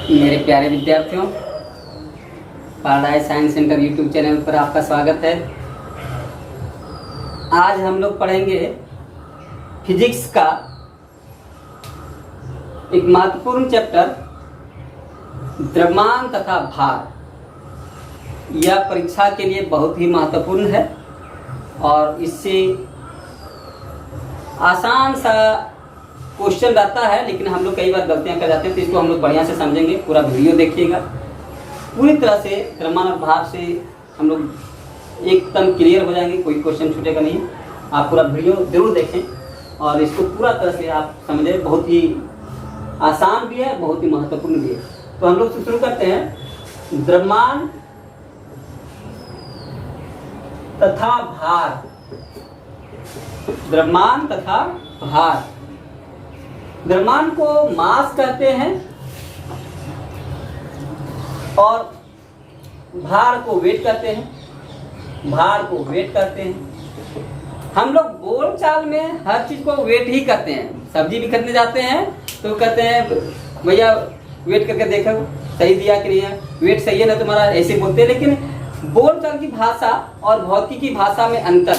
मेरे प्यारे विद्यार्थियों, paradise science centre YouTube channel पर आपका स्वागत है। आज हम लोग पढ़ेंगे फिजिक्स का एक महत्वपूर्ण चैप्टर द्रव्यमान तथा भार। यह परीक्षा के लिए बहुत ही महत्वपूर्ण है और इससे आसान सा क्वेश्चन रहता है, लेकिन हम लोग कई बार गलतियां कर जाते हैं, तो इसको हम लोग बढ़िया से समझेंगे। पूरा वीडियो देखिएगा, पूरी तरह से द्रव्यमान और भार से हम लोग एकदम क्लियर हो जाएंगे, कोई क्वेश्चन छूटेगा नहीं। आप पूरा वीडियो जरूर देखें और इसको पूरा तरह से आप समझें। बहुत ही आसान भी है, बहुत ही महत्वपूर्ण भी है। तो हम लोग शुरू करते हैं। द्रव्यमान तथा भार, द्रव्यमान तथा भार। द्रव्यमान को मास कहते हैं और भार को वेट कहते हैं। भार को वेट कहते हैं। हम लोग बोलचाल में हर चीज को वेट ही करते हैं। सब्जी भी खरीदने जाते हैं तो कहते हैं भैया वेट करके देखो सही दिया कि नहीं है, वेट सही है ना तुम्हारा, ऐसे बोलते हैं। लेकिन बोलचाल की भाषा और भौतिकी की भाषा में अंतर।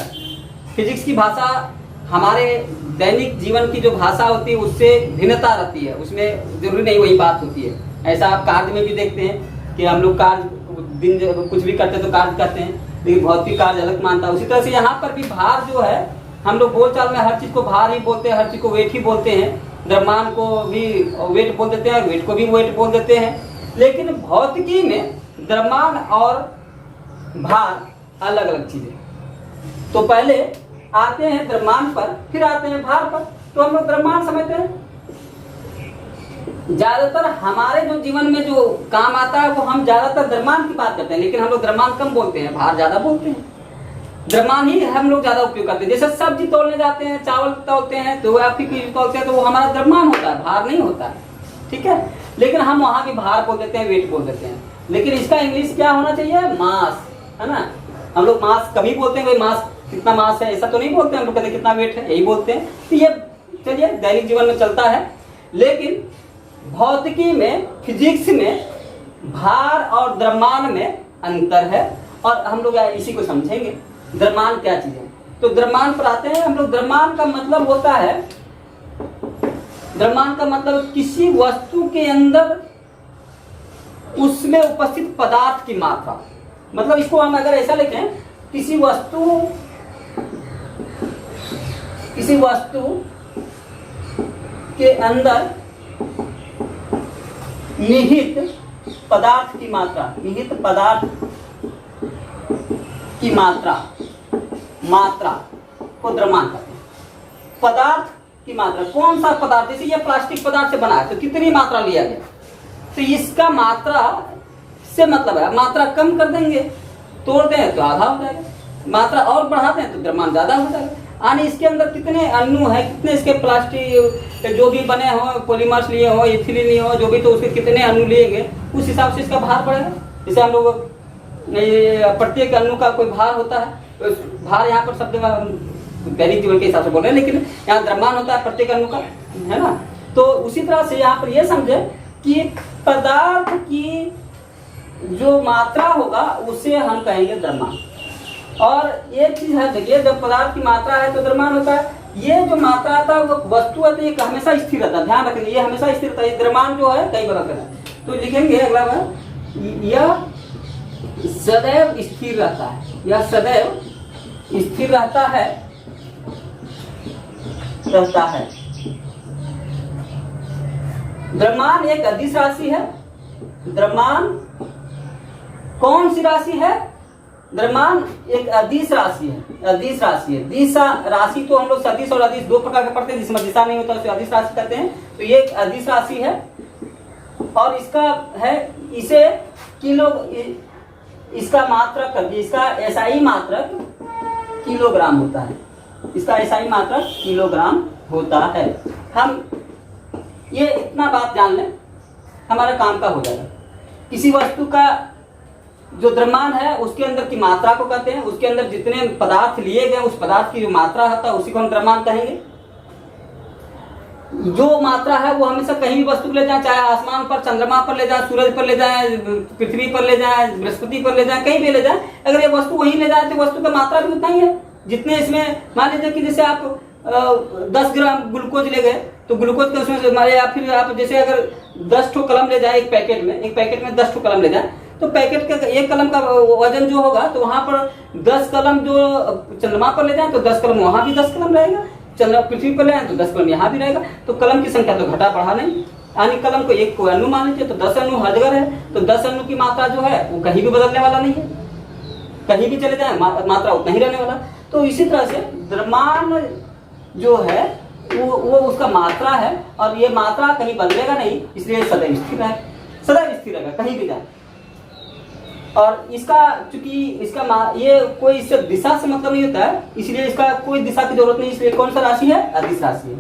फिजिक्स की भाषा हमारे दैनिक जीवन की जो भाषा होती है उससे भिन्नता रहती है, उसमें जरूरी नहीं वही बात होती है। ऐसा आप कार्य में भी देखते हैं कि हम लोग कार्य दिन कुछ भी करते हैं तो कार्य करते हैं, लेकिन भौतिक कार्य अलग मानता है। उसी तरह से यहाँ पर भी भार जो है, हम लोग बोलचाल में हर चीज को भार ही बोलते हैं, हर चीज को वेट ही बोलते हैं। द्रव्यमान को भी वेट बोल देते हैं, वेट को भी वेट बोल देते हैं। लेकिन भौतिकी में द्रव्यमान और भार अलग अलग चीजें। तो पहले आते हैं द्रव्यमान पर, फिर आते हैं भार पर। तो हम लोग द्रव्यमान समझते हैं। ज्यादातर हमारे जो जीवन में जो काम आता है वो हम ज्यादातर द्रव्यमान की बात करते हैं, लेकिन हम लोग द्रव्यमान कम बोलते हैं, भार ज्यादा बोलते हैं। द्रव्यमान ही हम लोग ज्यादा उपयोग करते हैं। जैसे सब्जी तोलने जाते हैं, चावल तोलते हैं, तो या फिर कुछ तोलते हैं, तो वो हमारा द्रव्यमान होता है, भार नहीं होता है। ठीक है, लेकिन हम वहां भी भार बोल देते हैं, वेट बोल देते हैं। लेकिन इसका इंग्लिश क्या होना चाहिए? मास, है ना। हम लोग मास कभी बोलते हैं, मास कितना मास है ऐसा तो नहीं बोलते, हम लोग कहते हैं कितना वेट है, यही बोलते हैं। तो ये चलिए दैनिक जीवन में चलता है। लेकिन भौतिकी में, फिजिक्स में भार और द्रव्यमान में अंतर है और हम लोग इसी को समझेंगे। द्रव्यमान क्या चीज है? तो द्रव्यमान पर आते हैं हम लोग। द्रव्यमान का मतलब होता है, द्रव्यमान का मतलब किसी वस्तु के अंदर उसमें उपस्थित पदार्थ की मात्रा। मतलब इसको हम अगर ऐसा लिखें, किसी वस्तु के अंदर निहित पदार्थ की मात्रा, निहित पदार्थ की मात्रा को द्रव्यमान कहते हैं। पदार्थ की मात्रा, कौन सा पदार्थ? जैसे ये प्लास्टिक पदार्थ से बना है तो कितनी मात्रा लिया गया, तो इसका मात्रा से मतलब है मात्रा कम कर देंगे, तोड़ दें तो आधा हो जाएगा, मात्रा और बढ़ाते हैं तो द्रव्यमान ज्यादा हो जाएगा। यानी इसके अंदर कितने अणु है, कितने इसके प्लास्टिक जो भी बने हो, पॉलीमर्स लिए हो, इथिलीन लिए हो, जो भी, तो उसके कितने अणु लिएंगे उस हिसाब से इसका भार बढ़ेगा। जैसे हम लोग प्रत्येक अणु का कोई भार होता है, तो भार यहाँ पर शब्द दैनिक जीवन के हिसाब से बोल रहे हैं, लेकिन यहाँ द्रव्यमान होता है प्रत्येक अणु का, है ना। तो उसी तरह से यहाँ पर यह समझे कि एक पदार्थ की जो मात्रा होगा उसे हम कहेंगे द्रव्यमान। और एक चीज है, देखिए, जब पदार्थ की मात्रा है तो द्रव्यमान होता है। ये जो मात्रा आता है वो वस्तु है तो ये हमेशा स्थिर रहता है, ध्यान रखेंगे, ये हमेशा स्थिर रहता है। द्रव्यमान जो है कई बदलता है। तो लिखेंगे अगला बार, यह सदैव स्थिर रहता है, यह सदैव स्थिर रहता है। द्रव्यमान एक अदिश राशि है। द्रव्यमान कौन सी राशि है? द्रव्यमान एक अदिश राशि है। अदिश राशि है। दिशा राशि तो हम लोग सदिश और अदिश दो प्रकार के पढ़ते हैं, जिसमें दिशा नहीं होता उसे अदिश राशि कहते हैं। तो ये एक अदिश राशि है और इसका है, इसे किलो, इसका मात्रक कर दिए, इसका एसआई मात्रक किलोग्राम होता है। इसका एसआई मात्रक किलोग्राम होता है। हम ये इतना बात जान लें, हमारा काम का हो जाएगा। किसी वस्तु का जो द्रव्यमान है उसके अंदर की मात्रा को कहते हैं, उसके अंदर जितने पदार्थ लिए गए उस पदार्थ की जो मात्रा होता है उसी को हम द्रव्यमान कहेंगे। जो मात्रा है वो हमेशा कहीं भी वस्तु को ले जाए, चाहे आसमान पर, चंद्रमा पर ले जाए, सूरज पर ले जाए, पृथ्वी पर ले जाए, बृहस्पति पर ले जाए, कहीं भी ले जाए, अगर ये वस्तु वहीं ले जाए तो वस्तु का मात्रा भी उतना ही है जितने इसमें। मान लीजिए कि जैसे आप 10 ग्राम ग्लूकोज ले गए तो ग्लूकोज के उसमें हमारे, या फिर आप जैसे अगर 10 ठो कलम ले जाए एक पैकेट में 10 ठो कलम ले जाए, तो पैकेट का एक कलम का वजन जो होगा तो वहां पर 10 कलम जो चंद्रमा पर ले जाए तो 10 कलम वहां भी 10 कलम रहेगा, चंद्रमा पृथ्वी पर ले जाए तो 10 कलम यहाँ भी रहेगा। तो कलम की संख्या तो घटा बढ़ा नहीं, यानी कलम को एक को अणु मान लीजिए तो 10 अणु हर जगह है, तो 10 अणु की मात्रा जो है वो कहीं भी बदलने वाला नहीं है, कहीं भी चले जाए मात्रा उतना ही रहने वाला। तो इसी तरह से द्रव्यमान जो है वो उसका मात्रा है, और ये मात्रा कहीं बदलेगा नहीं, इसलिए सदैव स्थिर है, सदैव स्थिर रहेगा कहीं भी जाए। और इसका चूंकि इसका ये कोई इससे दिशा से मतलब नहीं होता है, इसलिए इसका कोई दिशा की जरूरत नहीं, इसलिए कौन सा राशि है? अदिश राशि है।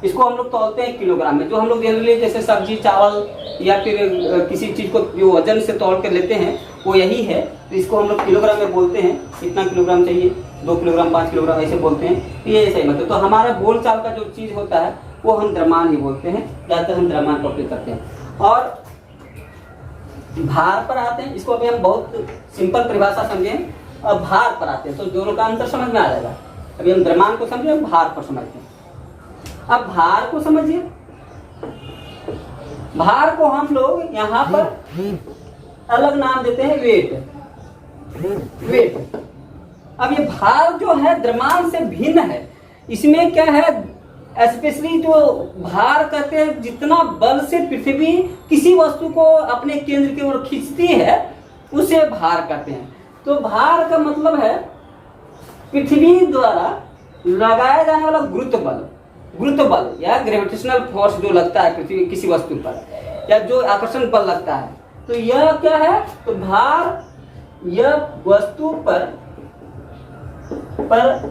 इसको हम लोग तौलते हैं किलोग्राम में, जो हम लोग जनरली जैसे सब्जी चावल या फिर किसी चीज को जो वजन से तौल कर लेते हैं वो यही है, तो इसको हम लोग किलोग्राम में बोलते हैं, इतना किलोग्राम चाहिए, 2 किलोग्राम 5 किलोग्राम ऐसे बोलते हैं, तो ये ऐसा ही मतलब। तो हमारा बोल चाल का जो चीज होता है वो हम द्रव्यमान ही बोलते हैं, ज्यादातर हम द्रव्यमान का उपयोग करते हैं। और भार पर आते हैं, इसको अभी हम बहुत सिंपल परिभाषा समझें, अब भार पर आते हैं तो दोनों का अंतर समझ में आ जाएगा। अभी हम द्रव्यमान को समझे, हम भार पर समझते हैं। अब भार को समझिए, भार को हम लोग यहाँ पर अलग नाम देते हैं वेट। अब ये भार जो है द्रव्यमान से भिन्न है, इसमें क्या है, स्पेशली जो भार करते हैं, जितना बल से पृथ्वी किसी वस्तु को अपने केंद्र की ओर खींचती है उसे भार कहते हैं। तो भार का मतलब है पृथ्वी द्वारा लगाया जाने वाला गुरुत्व बल या ग्रेविटेशनल फोर्स जो लगता है पृथ्वी किसी वस्तु पर, या जो आकर्षण बल लगता है, तो यह क्या है, तो भार यह वस्तु पर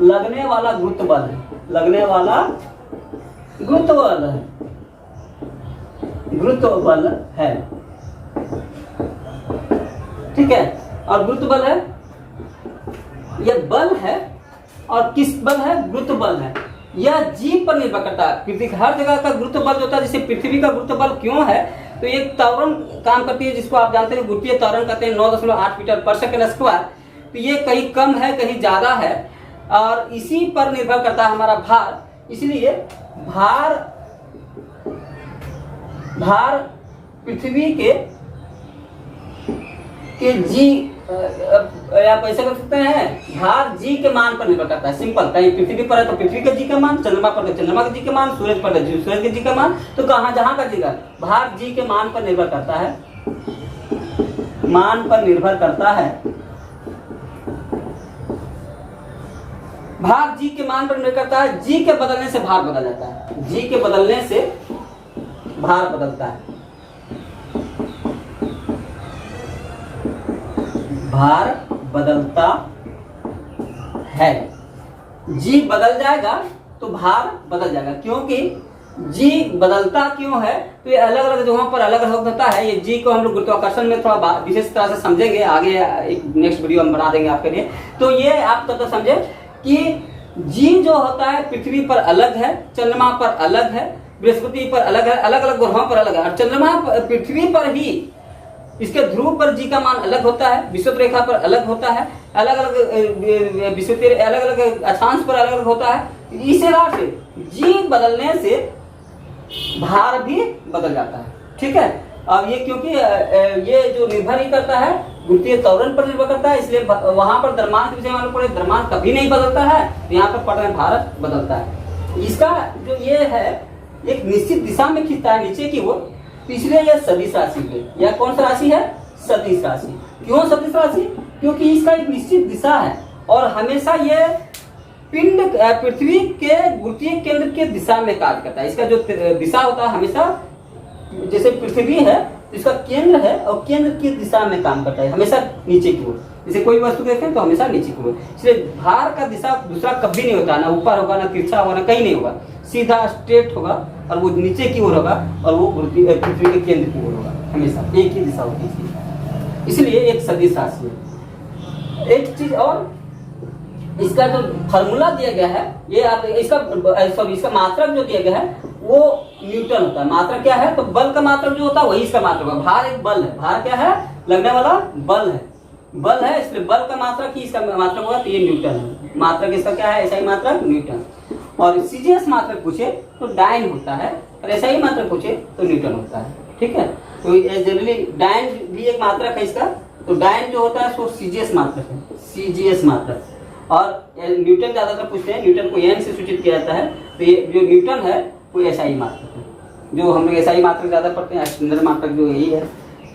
लगने वाला गुरुत्व बल है, लगने वाला गुरुत्व बल है, ठीक है। और गुरुत्व बल है, यह बल है, और किस बल है, गुरुत्व बल है। यह जीव पर निर्भर करता है, पृथ्वी हर जगह का गुरुत्व बल होता है। जैसे पृथ्वी का गुरुत्व बल क्यों है, तो एक त्वरण काम करती है जिसको आप जानते हैं गुरुत्वीय त्वरण कहते हैं, 9.8 मीटर पर सेकंड स्क्वायर। तो ये कहीं कम है कहीं ज्यादा है, और इसी पर निर्भर करता है हमारा भार। इसलिए भार पृथ्वी के जी, आप ऐसे कर सकते हैं, भार जी के मान पर निर्भर करता है। सिंपल, कहीं पृथ्वी पर है तो पृथ्वी का जी का मान, चंद्रमा पर तो चंद्रमा का जी का मान, सूरज पर तो सूरज के जी का मान, तो कहाँ जहां का जी का भार जी के मान पर निर्भर करता है, मान पर निर्भर करता है। भार जी के मान पर निर्भर करता है, जी के बदलने से भार बदल जाता है, जी के बदलने से भार बदलता है, भार बदलता है। जी बदल जाएगा तो भार बदल जाएगा, क्योंकि जी बदलता क्यों है, तो ये अलग अलग जगहों पर अलग अलग होता है। ये जी को हम लोग गुरुत्वाकर्षण में थोड़ा विशेष तरह से समझेंगे, आगे एक नेक्स्ट वीडियो हम बना देंगे आपके लिए। तो ये आप तब तक समझे कि जी जो होता है पृथ्वी पर अलग है, चंद्रमा पर अलग है, बृहस्पति पर अलग है, अलग अलग ग्रहों पर अलग है। और चंद्रमा पृथ्वी पर ही इसके ध्रुव पर जी का मान अलग होता है, विषुवत रेखा पर अलग होता है, अलग अलग अक्षांश पर अलग अलग होता है। इस हिसाब से जी बदलने से भार भी बदल जाता है, ठीक है। अब ये क्योंकि ये जो निर्भर ही करता है गुरुत्वीय त्वरण पर निर्भर करता है, इसलिए वहां पर द्रव्यमान के विषय मालूम पड़े, द्रव्यमान कभी नहीं बदलता है, तो यहाँ पर पढ़ रहे भार बदलता है। इसका जो ये है एक निश्चित दिशा में खींचता है नीचे की ओर, इसलिए यह सदिश राशि है। यह कौन सा राशि है? सदिश राशि। क्यों सदिश राशि? क्योंकि इसका एक निश्चित दिशा है, और हमेशा ये पिंड पृथ्वी के गुरुत्वीय केंद्र के दिशा में कार्य करता है। इसका जो दिशा होता है हमेशा, जैसे पृथ्वी है इसका केंद्र है और केंद्र की दिशा में काम करता है, हमेशा नीचे की ओर। जैसे कोई वस्तु देखें तो हमेशा नीचे की ओर, इसलिए भार का दिशा दूसरा कभी नहीं होता, ना ऊपर होगा ना तिरछा होगा, ना कहीं नहीं होगा, सीधा स्ट्रेट होगा और वो नीचे की ओर होगा, और वो पृथ्वी के केंद्र की ओर होगा, हमेशा एक ही दिशा होती है। इसलिए एक सदिश राशि है। एक चीज और, इसका जो फॉर्मूला दिया गया है, ये आप इसका मात्रक जो दिया गया है वो न्यूटन होता है। मात्रा क्या है? तो बल का मात्रक जो होता है वही इसका मात्रक होगा। भार एक बल है, भार क्या है? लगने वाला बल है, बल है, इसलिए बल का मात्रक ही इसका मात्रक होगा, तो ये न्यूटन है। मात्रक इसका क्या है? ऐसा ही मात्रक न्यूटन। और सीजीएस मात्रक पूछे तो डाइन होता है, और ऐसा ही मात्रक पूछे तो न्यूटन होता है। ठीक है, तो जनरली डाइन भी एक मात्रक है इसका, तो डाइन जो होता है वो सीजीएस मात्रक है, सीजीएस मात्रक। और न्यूटन ज्यादातर पूछते हैं, न्यूटन को एन से सूचित किया जाता है, तो ये जो न्यूटन है वो ऐसा ही मात्रक है, जो हम लोग ऐसा ही मात्रक ज्यादा पढ़ते हैं, स्टैंडर्ड मात्रक जो यही है।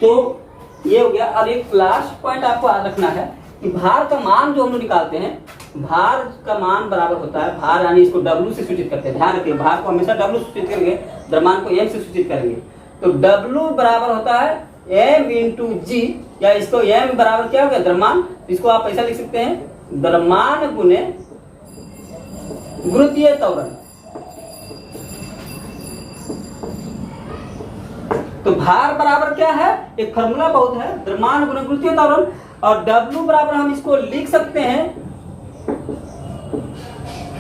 तो ये हो गया। अब एक लास्ट पॉइंट आपको याद रखना है कि भार का मान जो हम लोग निकालते हैं, भार का मान बराबर होता है, भार यानी इसको W से सूचित करते हैं, ध्यान रखिए भार को हमेशा W से सूचित करेंगे, द्रव्यमान को M से सूचित करेंगे। तो W बराबर होता है M इंटू जी, या इसको M बराबर क्या हो गया? द्रव्यमान। इसको आप ऐसा लिख सकते हैं, द्रव्यमान गुने गुरुत्वीय त्वरण। तो भार बराबर क्या है? एक फॉर्मूला बहुत है, द्रव्यमान गुने गुरुत्वीय त्वरण। और W बराबर हम इसको लिख सकते हैं,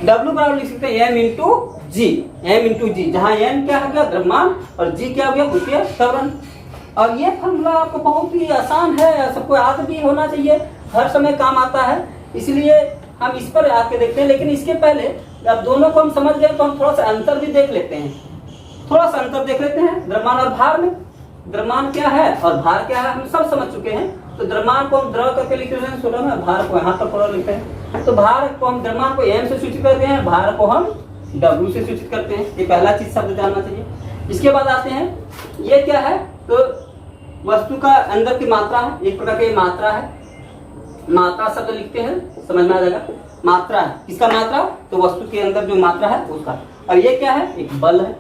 W बराबर लिख सकते हैं M इंटू जी, M इंटू जी, जहां M क्या हो गया? द्रव्यमान, और G क्या हो गया? गुरुत्वीय त्वरण। और ये फॉर्मूला आपको बहुत ही आसान है, सबको याद भी होना चाहिए, हर समय काम आता है, इसलिए हम इस पर याद के देखते हैं। लेकिन इसके पहले अब दोनों को हम समझ गए तो हम थोड़ा सा अंतर भी देख लेते हैं, थोड़ा सा अंतर देख लेते हैं द्रव्यमान और भार में। द्रव्यमान क्या है और भार क्या है हम सब समझ चुके हैं। तो द्रव्यमान को हम द्रव करके लिखते हैं सोलह में, भार को यहाँ तक थोड़ा लिखते हैं। तो भार को हम द्रव्यमान को M से सूचित करते हैं, भार को हम W से सूचित करते हैं। ये पहला चीज शब्द जानना चाहिए। इसके बाद आते हैं, ये क्या है? तो वस्तु का अंदर की मात्रा है, एक प्रकार की मात्रा है, मात्रा शब्द लिखते हैं, समझ में आ जाएगा। मात्रा है, किसका मात्रा? तो वस्तु के अंदर जो मात्रा है उसका। और ये क्या है? एक बल है,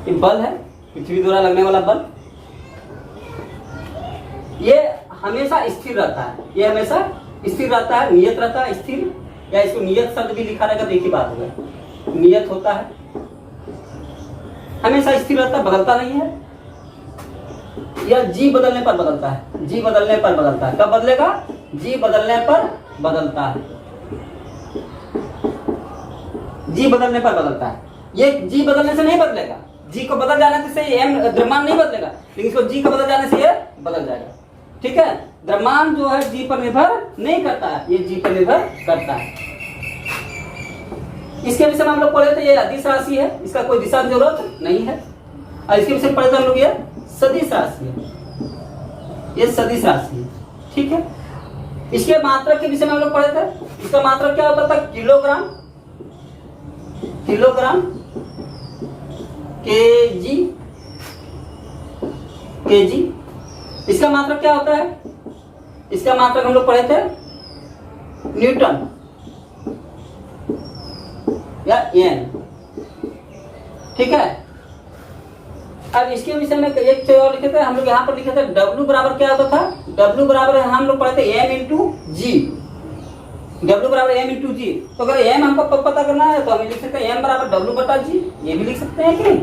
एक बल है, पृथ्वी द्वारा लगने वाला बल। ये हमेशा स्थिर रहता है, ये हमेशा स्थिर रहता है, नियत रहता है, स्थिर, या इसको नियत शब्द भी लिखा रहेगा तो एक ही बात होगा, नियत होता है, हमेशा स्थिर रहता है, बदलता नहीं है। या जी बदलने पर बदलता है, जी बदलने पर बदलता है। कब बदलेगा? जी बदलने पर बदलता है, जी बदलने पर बदलता है। ये जी बदलने से नहीं बदलेगा, जी को बदल जाने से M द्रव्यमान नहीं बदलेगा, लेकिन इसको जी को बदल जाने से ये बदल जाएगा। ठीक है, द्रव्यमान जो है जी पर निर्भर नहीं करता है, ये जी पर निर्भर करता है। इसके विषय में हम लोग पढ़े थे, ये अदिश राशि है, इसका कोई दिशा जरूरत नहीं है। और इसके विषय में पढ़े थे हम लोग ये सदिश राशि है, ये सदिश राशि है। ठीक है, इसके मात्रक के विषय में हम लोग पढ़े थे। इसका मात्रक क्या होता था? Kilogram, kilogram, KG, KG. इसका मात्रक क्या होता है? इसका मात्रक हम लोग पढ़े थे न्यूटन या एन। ठीक है, अब इसके विषय में एक चीज और लिखे थे हम लोग, यहाँ पर लिखे थे W बराबर क्या होता था? W बराबर हम लोग पढ़े थे M इंटू जी, W बराबर M इंटू जी। तो अगर M हमको पता करना है तो हम लिख सकते हैं M बराबर W बटा जी, ये भी लिख सकते हैं कि नहीं?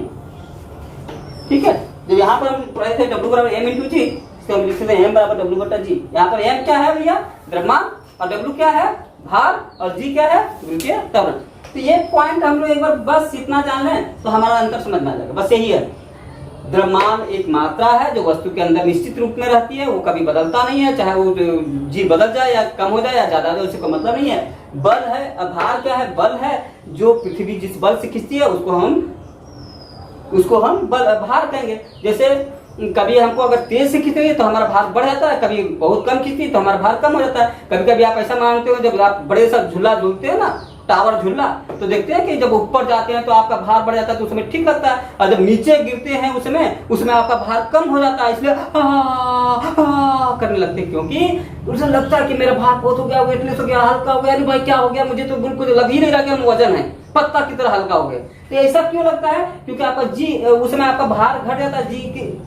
ठीक है, जो यहाँ पर हम पढ़े थे W बराबर M इंटू जी, इसको हम लिख सकते हैं M बराबर W बटा जी। यहाँ पर M क्या है भैया? द्रव्यमान, और W क्या है? भार, और G क्या है? गुरुत्वीय त्वरण। तो ये पॉइंट हम लोग एक बार बस इतना जान लें तो हमारा अंतर समझ में आ जाएगा, बस यही है। द्रव्यमान एक मात्रा है जो वस्तु के अंदर निश्चित रूप में रहती है, वो कभी बदलता नहीं है, चाहे वो जी बदल जाए या कम हो जाए या ज्यादा हो जाए, उससे कोई मतलब नहीं है। बल है, भार क्या है? बल है, जो पृथ्वी जिस बल से खींचती है उसको हम बल भार कहेंगे। जैसे कभी हमको अगर तेज से खींचेंगे तो हमारा भार बढ़ जाता है, कभी बहुत कम खींचती है तो हमारा भार कम हो जाता है। कभी कभी आप ऐसा मानते हो, जब आप बड़े सा झूला झूलते हो ना, टावर झूला, तो देखते हैं कि जब ऊपर जाते हैं तो आपका भार बढ़ जाता है, तो उसमें ठीक लगता है, और जब नीचे गिरते हैं उसमें आपका भार कम हो जाता है, इसलिए करने लगते हैं, क्योंकि उसे लगता है कि मेरा भार बहुत हो गया, वेटलेस हो गया, हल्का हो गया, अरे भाई क्या हो गया, मुझे तो बिल्कुल लग ही नहीं रहा कि हम वजन है, पत्ता की तरह हल्का हो गया। तो ऐसा क्यों लगता है? क्योंकि आपका जी उसमें आपका भार घट जाता है, जी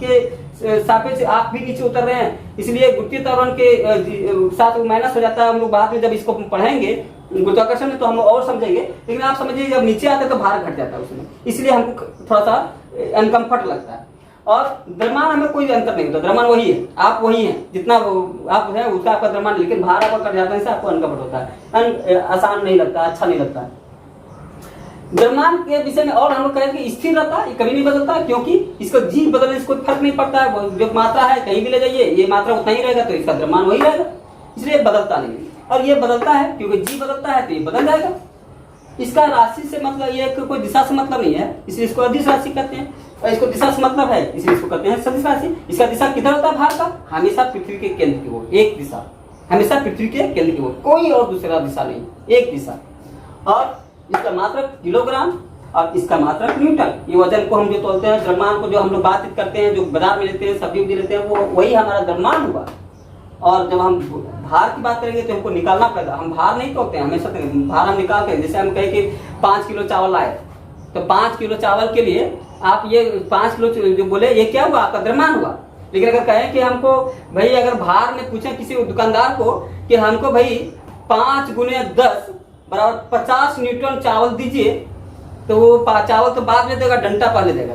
के सापेक्ष आप भी नीचे उतर रहे हैं, इसलिए गुरुत्वीय त्वरण के साथ माइनस हो जाता है। हम लोग बाद में जब इसको पढ़ेंगे गुरुत्वाकर्षण में तो हम और समझेंगे, लेकिन आप समझिए जब नीचे आते तो भार घट जाता है उसमें, इसलिए हमको थोड़ा सा अनकंफर्ट लगता है। और द्रव्यमान हमें कोई अंतर नहीं होता, द्रव्यमान वही है, आप वही हैं, जितना आप है उसका आपका द्रव्यमान, लेकिन भार आपका कट जाता है, इससे आपको अनकंफर्ट होता है, आसान नहीं लगता, अच्छा नहीं लगता। द्रव्यमान के विषय में और हम लोग कहेंगे स्थिर रहता है, ये कभी नहीं बदलता, क्योंकि इसको जी बदलने से कोई फर्क नहीं पड़ता है। जो मात्रा है कहीं भी ले जाइए, ये मात्रा उतना ही रहेगा, तो इसका द्रव्यमान वही रहेगा, इसलिए बदलता नहीं। और ये बदलता है क्योंकि जी बदलता है तो ये बदल जाएगा। इसका राशि से मतलब ये कोई दिशा से मतलब नहीं है, इसलिए इसको अदिश राशि कहते हैं। और इसको दिशा से मतलब है, इसलिए इसको कहते हैं सदिश राशि। इसका दिशा किधर होता है भार का? हमेशा पृथ्वी के केंद्र की ओर, एक दिशा, हमेशा पृथ्वी के केंद्र की ओर, कोई और दूसरा दिशा नहीं, एक दिशा। और इसका मात्रक किलोग्राम और इसका मात्रक न्यूटन। ये वजन को हम जो तोलते हैं, द्रव्यमान को जो हम लोग बातचीत करते हैं, जो बाजार में लेते हैं, सब्जी भी लेते हैं, वो वही हमारा द्रव्यमान हुआ। और जब हम भार की बात करेंगे तो हमको निकालना पड़ेगा। हम भार नहीं तोलते हैं, हमेशा भार हम निकालते हैं। जैसे हम कहें कि 5 किलो चावल लाए, तो 5 किलो चावल के लिए आप ये 5 किलो जो बोले, ये क्या हुआ? आपका द्रव्यमान हुआ। लेकिन अगर कहें कि हमको भाई, अगर भार में पूछे किसी दुकानदार को कि हमको भाई 5 गुने 10 बराबर 50 न्यूटन चावल दीजिए, तो वो चावल तो बाद में देगा, डंडा पहले देगा,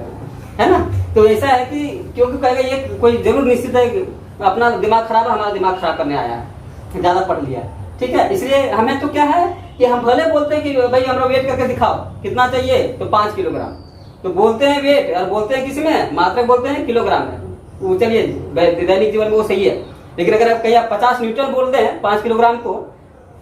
है ना। तो ऐसा है कि क्योंकि कहेगा ये कोई जरूर निश्चित है, अपना दिमाग खराब है, हमारा दिमाग खराब करने आया है, ज्यादा पढ़ लिया, ठीक है। इसलिए हमें तो क्या है कि हम भले बोलते हैं कि भाई हमरा वेट करके दिखाओ कितना चाहिए, तो 5 किलोग्राम, तो बोलते हैं वेट और बोलते हैं किसी में मात्रक बोलते हैं किलोग्राम में। वो चलिए दैनिक जीवन में वो सही है। लेकिन अगर आप कहीं 50 न्यूटन बोलते हैं 5 किलोग्राम को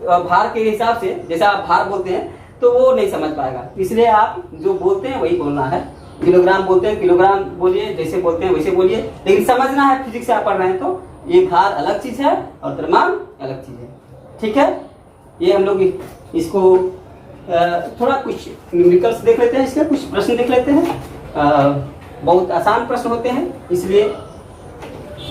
भार के हिसाब से, जैसा आप भार बोलते हैं, तो वो नहीं समझ पाएगा। इसलिए आप जो बोलते हैं वही बोलना है। किलोग्राम बोलते हैं किलोग्राम बोलिए, जैसे बोलते हैं वैसे बोलिए, लेकिन समझना है, फिजिक्स से आप पढ़ रहे हैं तो ये भार अलग चीज है और द्रव्यमान अलग चीज है, ठीक है। ये हम लोग इसको थोड़ा कुछ न्यूमेरिकल्स देख लेते हैं, इसके कुछ प्रश्न देख लेते हैं। बहुत आसान प्रश्न होते हैं, इसलिए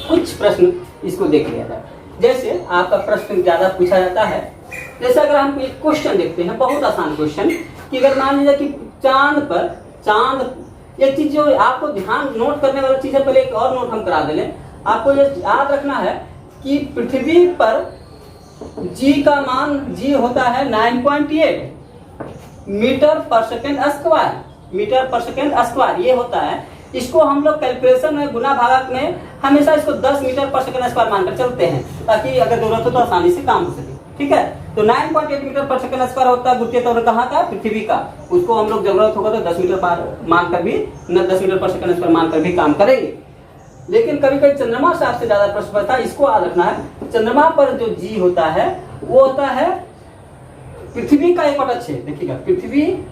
कुछ प्रश्न इसको देख लिया जाए। जैसे आपका प्रश्न ज्यादा पूछा जाता है, जैसे अगर हम एक क्वेश्चन देखते हैं, बहुत आसान क्वेश्चन, कि अगर मान लीजिए कि चांद एक चीज जो आपको ध्यान नोट करने वाली चीज है, पहले एक और नोट हम करा दें। आपको ये याद रखना है कि पृथ्वी पर जी का मान, जी होता है 9.8 मीटर पर सेकेंड स्क्वायर, मीटर पर सेकेंड स्क्वायर ये होता है। इसको हम लोग कैलकुलेशन में, गुना भागक में हमेशा इसको 10 मीटर पर सेकेंड स्क्वायर मानकर चलते हैं, ताकि अगर जरूरत हो तो आसानी से काम हो सके, ठीक है। तो 9.8 मीटर पर सेकेंड स्क्वायर होता है द्वितीय तौर कहाँ का? पृथ्वी का। उसको हम लोग जरूरत होगा तो 10 मीटर पर मानकर भी, 10 मीटर पर सेकेंड स्क्वायर मानकर भी काम करेंगे। लेकिन कभी कभी चंद्रमा से आपसे ज्यादा प्रश्न पड़ता है, इसको याद रखना है। चंद्रमा पर जो जी होता है वो होता है पृथ्वी का 1/6। देखिएगा, पृथ्वी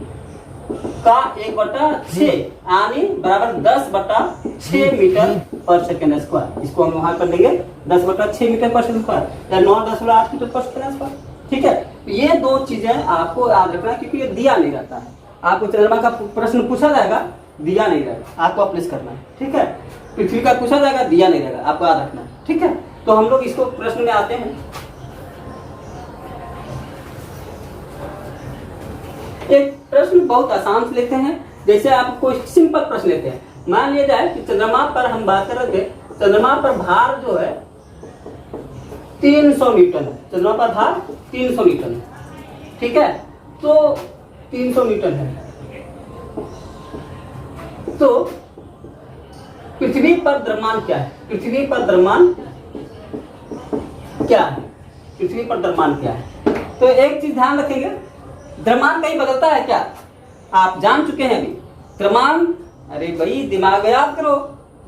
का 1/6 यानी बराबर 10/6 मीटर पर सेकेंड स्क्वायर। इसको हम वहां कर देंगे 10/6 मीटर पर सेकेंड स्क्वायर या 9.8 मीटर पर सेकेंड स्क्वायर, ठीक है। ये दो चीजें आपको याद रखना, क्योंकि ये दिया नहीं रहता है। आपको चंद्रमा का प्रश्न पूछा जाएगा, दिया नहीं रहेगा, आपको अप्लाई करना है, ठीक है। पृथ्वी का पूछा जाएगा, दिया नहीं रहेगा, आपको याद रखना है, ठीक है। तो हम लोग इसको प्रश्न में आते हैं। एक प्रश्न बहुत आसान से लेते हैं, जैसे आप कोई सिंपल प्रश्न लेते हैं। मान लिया जाए कि चंद्रमा पर हम बात कर रहे थे, चंद्रमा पर भार जो है 300 न्यूटन है। चंद्रमा पर भार 300 न्यूटन है, ठीक है। तो 300 न्यूटन है, तो पृथ्वी पर द्रव्यमान क्या है? पृथ्वी पर द्रव्यमान क्या है? पृथ्वी पर द्रव्यमान क्या है? तो एक चीज ध्यान रखेंगे, द्रव्यमान कहीं बदलता है क्या? आप जान चुके हैं अभी द्रव्यमान। अरे भाई दिमाग याद करो,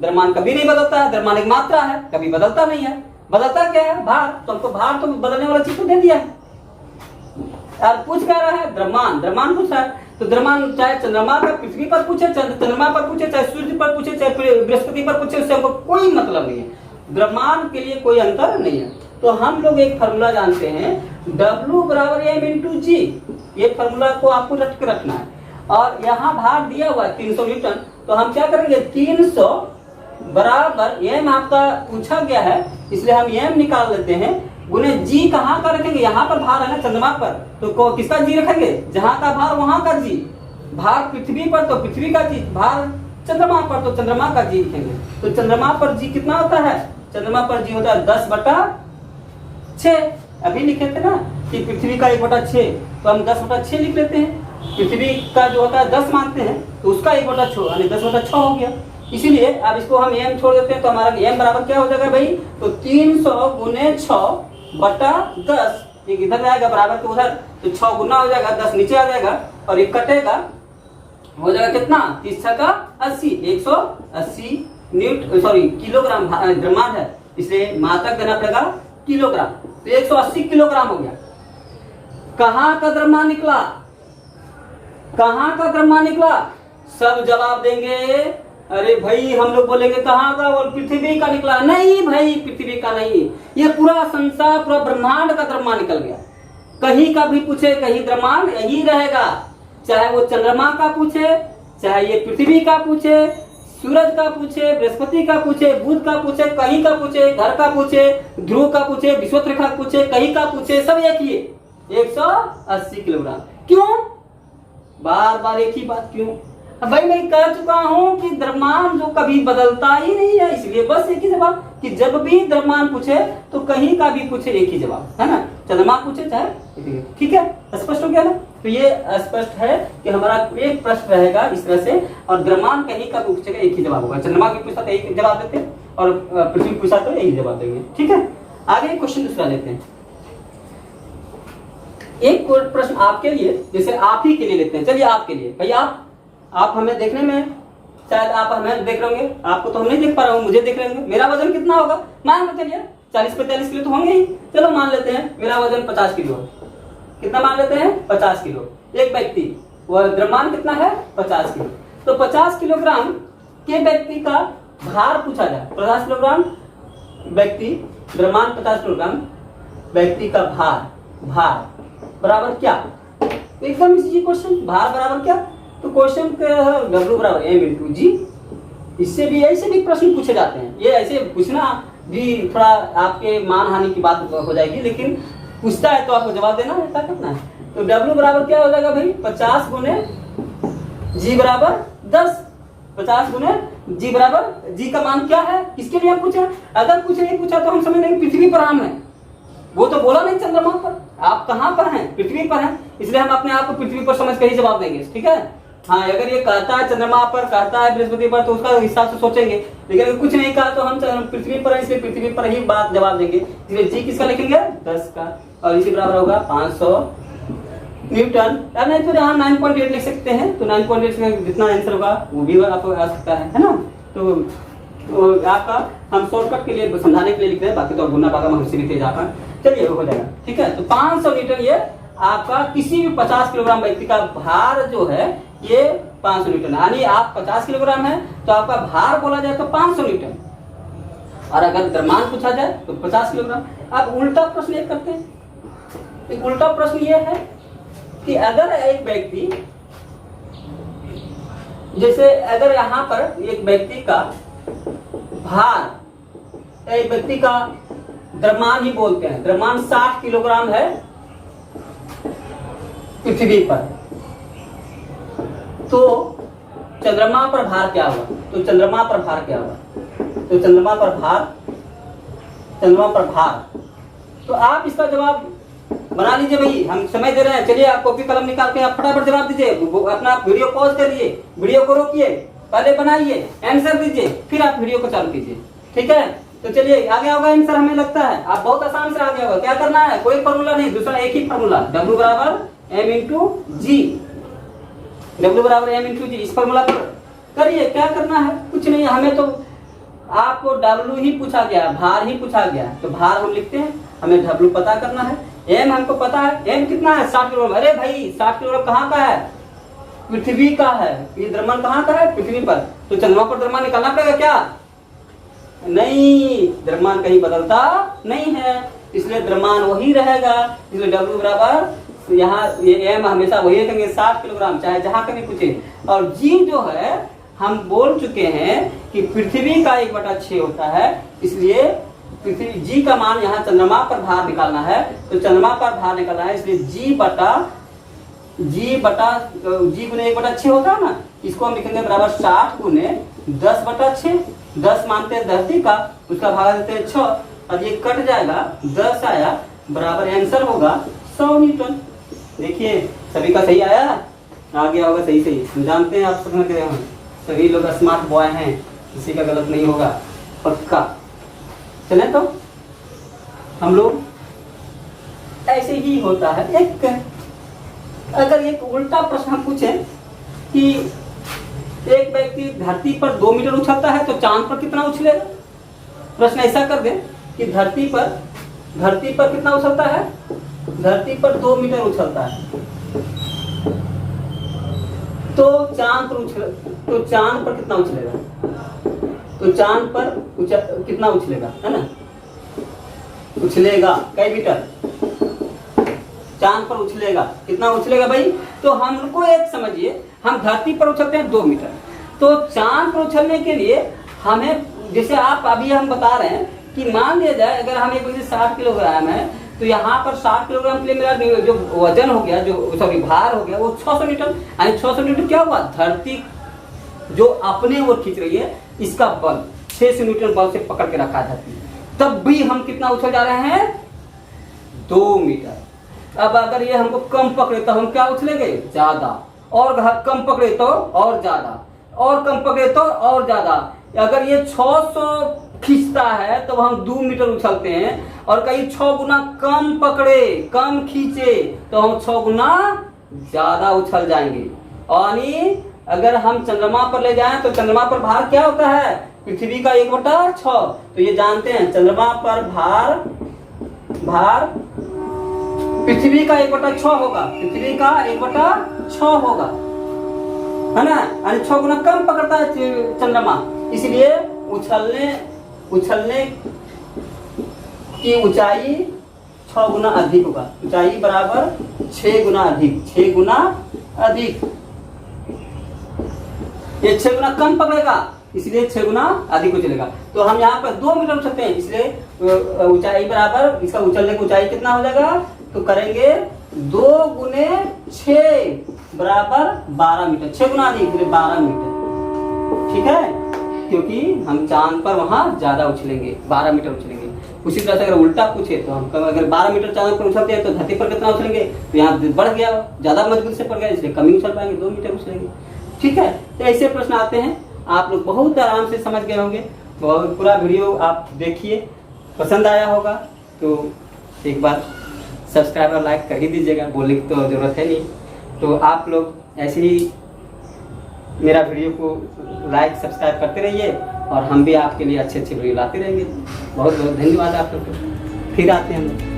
द्रव्यमान कभी नहीं बदलता है, द्रव्यमान एक मात्रा है, कभी बदलता नहीं है। बदलता क्या है? भार। तो हमको भार तो बदलने वाला चीज तो दे दिया है। यार पूछ क्या रहा है? द्रव्यमान, द्रव्यमान पूछ रहा है। तो द्रव्यमान चाहे चंद्रमा पर, पृथ्वी पर पूछे, चंद्रमा पर पूछे, चाहे सूर्य पर पूछे, चाहे बृहस्पति पर पूछे, उससे हमको कोई मतलब नहीं है। द्रव्यमान के लिए कोई अंतर नहीं है। तो हम लोग एक फार्मूला जानते हैं, W बराबर m × G। ये फार्मूला को आपको रट के रखना है। और यहाँ भार दिया हुआ है 300 न्यूटन, तो हम क्या करेंगे? 300 बराबर m आपका पूछा गया है, इसलिए हम m निकाल लेते हैं, गुने G कहाँ का रखेंगे? यहाँ पर भार है ना चंद्रमा पर, तो किसका G रखेंगे? जहाँ का भार वहां का G। भार पृथ्वी पर तो पृथ्वी का G, भार चंद्रमा पर तो चंद्रमा का G लिखेंगे। तो चंद्रमा पर G कितना होता है? चंद्रमा पर G होता है 10/6। अभी लिखे थे ना कि पृथ्वी का 1/6, तो हम 10/6 लिख लेते हैं। पृथ्वी का जो होता है 10 मानते हैं, तो उसका 1/6 यानी 10/6 हो गया। इसीलिए अब इसको हम m छोड़ देते हैं, तो हमारा m बराबर क्या हो जाएगा भाई? तो 300 गुने 6/10, एक इधर जाएगा बराबर के उधर, तो 6 गुना हो जाएगा, 10 नीचे आ जाएगा, और ये कटेगा, हो जाएगा कितना, 30 का 80, 180 किलोग्राम द्रव्यमान है, इसलिए मात्रक देना पड़ेगा किलोग्राम। तो 180 किलोग्राम हो गया। कहां का द्रव्यमान निकला, कहां का द्रव्यमान निकला? सब जवाब देंगे अरे भाई हम लोग बोलेंगे कहां का, और पृथ्वी का निकला। नहीं भाई, पृथ्वी का नहीं, ये पूरा संसार पूरा ब्रह्मांड का द्रव्यमान निकल गया। कहीं का भी पूछे कहीं द्रव्यमान यही रहेगा, चाहे वो चंद्रमा का पूछे, चाहे ये पृथ्वी का पूछे, सूरज का पूछे, बृहस्पति का पूछे, बुध का पूछे, कहीं का पूछे, घर का पूछे, ध्रुव का पूछे, विषुवत रेखा का पूछे, कहीं का पूछे, सब एक ही 180 किलोग्राम। क्यों बार बार एक ही बात क्यों? अब भाई मैं कह चुका हूं कि द्रव्यमान जो कभी बदलता ही नहीं है, इसलिए बस एक ही जवाब कि जब भी द्रव्यमान पूछे तो कहीं का भी पूछे एक ही जवाब, है ना? चंद्रमा पूछे चाहे, ठीक है, स्पष्ट हो गया ना? तो ये स्पष्ट है कि हमारा एक प्रश्न रहेगा इस तरह से, और द्रव्यमान कहीं का पूछेगा एक ही जवाब होगा। चंद्रमा की पूछा तो एक जवाब देते, और पृथ्वी पूछा तो एक ही जवाब देंगे, ठीक है। आगे क्वेश्चन दूसरा लेते हैं। एक प्रश्न आपके लिए, जैसे आप ही के लिए लेते हैं, चलिए आपके लिए। भाई आप हमें देखने में, शायद आप हमें देख रहे होंगे, आपको तो हम नहीं देख पा रहे हो, मुझे देख रहे होंगे। मेरा वजन कितना होगा मान लो, चलिए 40-45 किलो तो होंगे ही, चलो मान लेते हैं मेरा वजन 50 किलो है। कितना मान लेते हैं? 50 किलो। एक व्यक्ति, वह द्रव्यमान कितना है? 50 किलो। तो 50 किलोग्राम के व्यक्ति का भार पूछा जाए, 50 किलोग्राम व्यक्ति, द्रव्यमान 50 किलोग्राम, व्यक्ति का भार बराबर क्या? एकदम इजी क्वेश्चन, भार बराबर क्या? तो क्वेश्चन W बराबर m×g। इससे भी ऐसे भी प्रश्न पूछे जाते हैं, ये ऐसे पूछना भी थोड़ा आपके मान हानि की बात हो जाएगी, लेकिन पूछता है तो आपको जवाब देना है, क्या करना है। तो W बराबर क्या हो जाएगा भाई? 50 गुने g बराबर 10। 50 गुने g बराबर, g का मान क्या है? किसके लिए हम पूछे? अगर कुछ नहीं पूछा तो हम समझ लेंगे पृथ्वी पर हम है, वो तो बोला नहीं चंद्रमा पर। आप कहां पर हैं? पृथ्वी पर हैं, इसलिए हम अपने आप को पृथ्वी पर समझ कर ही जवाब देंगे, ठीक है। हाँ, अगर ये कहता है चंद्रमा पर, कहता है बृहस्पति पर, तो उसका हिसाब से सोचेंगे, लेकिन अगर कुछ नहीं कहा तो हम पृथ्वी पर है, इसलिए पृथ्वी पर ही बात जवाब देंगे। इसलिए जी किसका लिखेंगे? 10 का, और इसी बराबर होगा 500 न्यूटन। अब नहीं तो यहाँ 9.8 लिख सकते हैं, तो 9.8 में जितना आंसर होगा वो भी आपको आ सकता है ना। तो आपका हम शॉर्टकट के लिए समझाने के लिए लिख रहे हैं, बाकी तो गुना पागा महर्षि भी तेज आपका, चलिए हो जाएगा, ठीक है। तो 500 न्यूटन ये आपका किसी भी 50 किलोग्राम व्यक्ति का भार जो है ये 500 न्यूटन, यानी आप 50 किलोग्राम है तो आपका भार बोला जाए तो 500 न्यूटन, और अगर द्रव्यमान पूछा जाए तो 50 किलोग्राम। अब उल्टा प्रश्न ये करते हैं, एक उल्टा प्रश्न ये है कि अगर एक व्यक्ति, जैसे अगर यहाँ पर एक व्यक्ति का भार, एक व्यक्ति का द्रव्यमान ही बोलते हैं, द्रव्यमान 60 किलोग्राम है पृथ्वी पर, तो चंद्रमा पर भार क्या होगा? तो चंद्रमा पर भार क्या होगा? तो चंद्रमा पर भार, तो आप इसका जवाब बना लीजिए भाई, हम समय दे रहे हैं। चलिए आप कॉपी कलम निकाल के आप फटाफट जवाब दीजिए, अपना वीडियो पॉज करिए, वीडियो को रोकिए, पहले बनाइए, आंसर दीजिए, फिर आप वीडियो को चालू कीजिए, ठीक है। तो चलिए आगे होगा आंसर, हमें लगता है आप बहुत आसान से आगे होगा। क्या करना है? कोई फॉर्मूला नहीं, दूसरा एक ही फॉर्मूला, W बराबर m×g, W बराबर m×g, इस फॉर्मूला पर करिए। क्या करना है? कुछ नहीं, हमें तो आपको W ही पूछा गया, भार ही पूछा गया, तो भार हम लिखते हैं, हमें W पता करना है, m हमको पता है, m कितना है? 60 किलोग्राम। अरे भाई 60 किलोग्राम कहाँ का है? पृथ्वी का है। ये द्रव्यमान कहाँ का है? पृथ्वी पर। तो चंद्रमा पर द्रव्यमान निकालना पड़ेगा क्या? नहीं, द्रव्यमान कहीं बदलता नहीं है, इसलिए द्रव्यमान वही रहेगा। इसलिए W बराबर, यहाँ ये m हमेशा वही रखेंगे 60 किलोग्राम, चाहे जहां कभी पूछे। और G जो है हम बोल चुके हैं कि पृथ्वी का 1/6 होता है, इसलिए पृथ्वी G का मान यहाँ चंद्रमा पर भार निकालना है, तो चंद्रमा पर भार निकालना है, इसलिए G गुने 1/6 होता है ना, इसको हम लिखेंगे बराबर 60 गुने 10/6। 10 मानते हैं धरती का, उसका भाग देते हैं 6, और ये कट जाएगा, 10 आया, बराबर आंसर होगा 100 न्यूटन। देखिए सभी का सही आया, आ गया होगा सही सही, हम जानते हैं आप समझ गए हैं, सभी लोग स्मार्ट बॉय हैं, किसी का गलत नहीं होगा पक्का। चले तो हम लोग ऐसे ही होता है, एक अगर एक उल्टा प्रश्न हम पूछें कि एक व्यक्ति धरती पर 2 मीटर उछलता है तो चांद पर कितना उछलेगा? प्रश्न ऐसा कर दे कि धरती पर कितना उछलता है? धरती पर 2 मीटर उछलता है, तो चांद पर कितना उछलेगा? तो चांद पर कितना उछलेगा, है ना? उछलेगा कई मीटर? चांद पर उछलेगा कितना उछलेगा भाई? तो हमको एक समझिए, हम धरती पर उछलते हैं 2 मीटर, तो चांद पर उछलने के लिए हमें, जैसे आप अभी हम बता रहे हैं कि मान लिया जाए अगर हम एक 60 किलोग्राम है, तो यहाँ पर 60 किलोग्राम के लिए मेरा जो वजन हो गया, जो सॉरी भार हो गया, वो 600 न्यूटन। यानी 600 न्यूटन क्या हुआ? धरती जो अपने ओर खींच रही है, इसका बल 600 न्यूटन बल से पकड़ के रखा है धरती, तब भी हम कितना उछल जा रहे हैं? 2 मीटर। अब अगर ये हमको कम पकड़े तो हम क्या उछलेंगे? ज्यादा। और कम पकड़े तो और ज्यादा, और कम पकड़े तो और ज्यादा। अगर ये 600 खींचता है तो हम 2 मीटर उछलते हैं, और कहीं 6 गुना कम पकड़े, कम खींचे तो हम 6 गुना ज्यादा उछल जाएंगे। और अगर हम चंद्रमा पर ले जाएं तो चंद्रमा पर भार क्या होता है? पृथ्वी का 1/6। तो ये जानते हैं चंद्रमा पर भार पृथ्वी का 1/6 होगा, पृथ्वी का 1/6 होगा, है ना? यानी 6 गुना कम पकड़ता है चंद्रमा, इसलिए उछलने की ऊंचाई 6 गुना अधिक होगा। ऊंचाई बराबर 6 गुना अधिक, 6 गुना अधिक। ये 6 गुना कम पकड़ेगा, इसलिए 6 गुना अधिक उछलेगा। तो हम यहाँ पर 2 मीटर उछलते हैं, इसलिए ऊंचाई बराबर, इसका उछलने की ऊंचाई कितना हो जाएगा? तो करेंगे 2 गुने 6 बराबर 12 मीटर। 6 गुना अधिक, इसलिए 12 मीटर। ठीक है, क्योंकि हम चांद पर वहां ज्यादा उछलेंगे, 12 मीटर उछलेंगे। उसी तरह से अगर उल्टा पूछे तो हम अगर 12 मीटर चांद पर उछलते हैं तो धरती पर कितना उछलेंगे? तो यहाँ बढ़ गया, ज्यादा मजबूत से पड़ गया, इसलिए कम ही उछल पाएंगे, 2 मीटर उछलेंगे। ठीक है, तो ऐसे प्रश्न आते हैं, आप लोग बहुत आराम से समझ गए होंगे। तो पूरा वीडियो आप देखिए, पसंद आया होगा तो एक बार सब्सक्राइब और लाइक कर ही दीजिएगा, बोलने की तो जरूरत है नहीं। तो आप लोग ऐसे ही मेरा वीडियो को लाइक सब्सक्राइब करते रहिए, और हम भी आपके लिए अच्छे अच्छे वीडियो लाते रहेंगे। बहुत बहुत धन्यवाद आप लोग को। फिर आते हैं हम लोग।